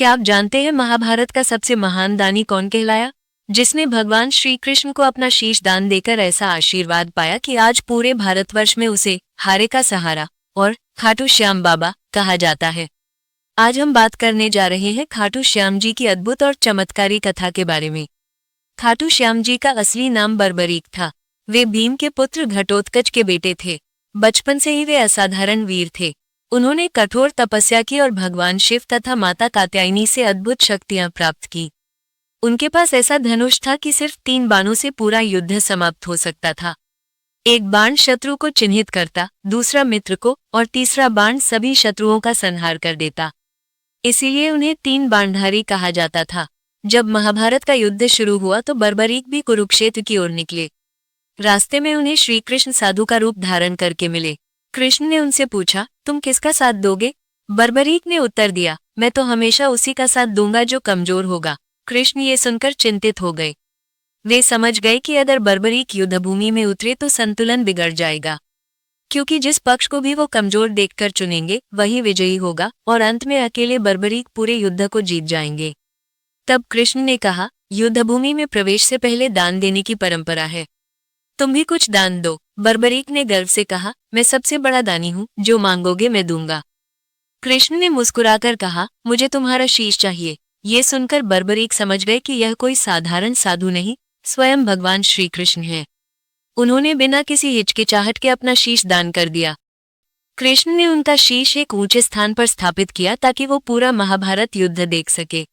क्या आप जानते हैं महाभारत का सबसे महान दानी कौन कहलाया? जिसने भगवान श्री कृष्ण को अपना शीश दान देकर ऐसा आशीर्वाद पाया कि आज पूरे भारतवर्ष में उसे हारे का सहारा और खाटू श्याम बाबा कहा जाता है। आज हम बात करने जा रहे हैं खाटू श्याम जी की अद्भुत और चमत्कारी कथा के बारे में। खाटू श्याम जी का असली नाम बर्बरीक था। वे भीम के पुत्र घटोत्कच के बेटे थे। बचपन से ही वे असाधारण वीर थे। उन्होंने कठोर तपस्या की और भगवान शिव तथा माता कात्यायनी से अद्भुत शक्तियां प्राप्त की। उनके पास ऐसा धनुष था कि सिर्फ 3 बाणों से पूरा युद्ध समाप्त हो सकता था। एक बाण शत्रु को चिन्हित करता, दूसरा मित्र को और तीसरा बाण सभी शत्रुओं का संहार कर देता। इसीलिए उन्हें 3 बाणधारी कहा जाता था। जब महाभारत का युद्ध शुरू हुआ तो बर्बरीक भी कुरुक्षेत्र की ओर निकले। रास्ते में उन्हें श्री कृष्ण साधु का रूप धारण करके मिले। कृष्ण ने उनसे पूछा, तुम किसका साथ दोगे? बर्बरीक ने उत्तर दिया, मैं तो हमेशा उसी का साथ दूंगा जो कमजोर होगा। कृष्ण ये सुनकर चिंतित हो गए। वे समझ गए कि अगर बर्बरीक युद्धभूमि में उतरे तो संतुलन बिगड़ जाएगा, क्योंकि जिस पक्ष को भी वो कमजोर देखकर चुनेंगे वही विजयी होगा और अंत में अकेले बर्बरीक पूरे युद्ध को जीत जाएंगे। तब कृष्ण ने कहा, युद्धभूमि में प्रवेश से पहले दान देने की परंपरा है, तुम भी कुछ दान दो। बर्बरीक ने गर्व से कहा, मैं सबसे बड़ा दानी हूँ, जो मांगोगे मैं दूंगा। कृष्ण ने मुस्कुराकर कहा, मुझे तुम्हारा शीश चाहिए। ये सुनकर बर्बरीक समझ गए कि यह कोई साधारण साधु नहीं, स्वयं भगवान श्री कृष्ण है। उन्होंने बिना किसी हिचकिचाहट के अपना शीश दान कर दिया। कृष्ण ने उनका शीश एक ऊंचे स्थान पर स्थापित किया ताकि वो पूरा महाभारत युद्ध देख सके।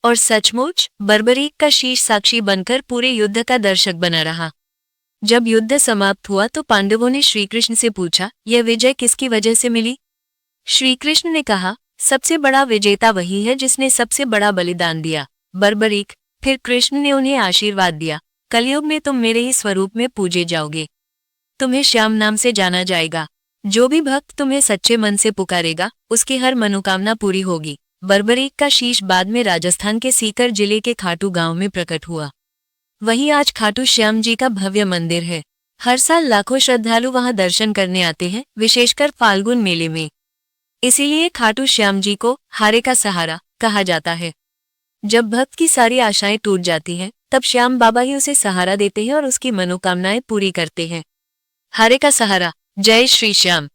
और सचमुच बर्बरीक का शीश साक्षी बनकर पूरे युद्ध का दर्शक बना रहा। जब युद्ध समाप्त हुआ तो पांडवों ने श्रीकृष्ण से पूछा, यह विजय किसकी वजह से मिली? श्रीकृष्ण ने कहा, सबसे बड़ा विजेता वही है जिसने सबसे बड़ा बलिदान दिया, बर्बरीक। फिर कृष्ण ने उन्हें आशीर्वाद दिया, कलयुग में तुम मेरे ही स्वरूप में पूजे जाओगे। तुम्हें श्याम नाम से जाना जाएगा। जो भी भक्त तुम्हें सच्चे मन से पुकारेगा उसकी हर मनोकामना पूरी होगी। बर्बरीक का शीश बाद में राजस्थान के सीकर जिले के खाटू गांव में प्रकट हुआ। वहीं आज खाटू श्याम जी का भव्य मंदिर है। हर साल लाखों श्रद्धालु वहां दर्शन करने आते हैं, विशेषकर फाल्गुन मेले में। इसीलिए खाटू श्याम जी को हारे का सहारा कहा जाता है। जब भक्त की सारी आशाएं टूट जाती हैं, तब श्याम बाबा ही उसे सहारा देते हैं और उसकी मनोकामनाएं पूरी करते हैं। हारे का सहारा। जय श्री श्याम।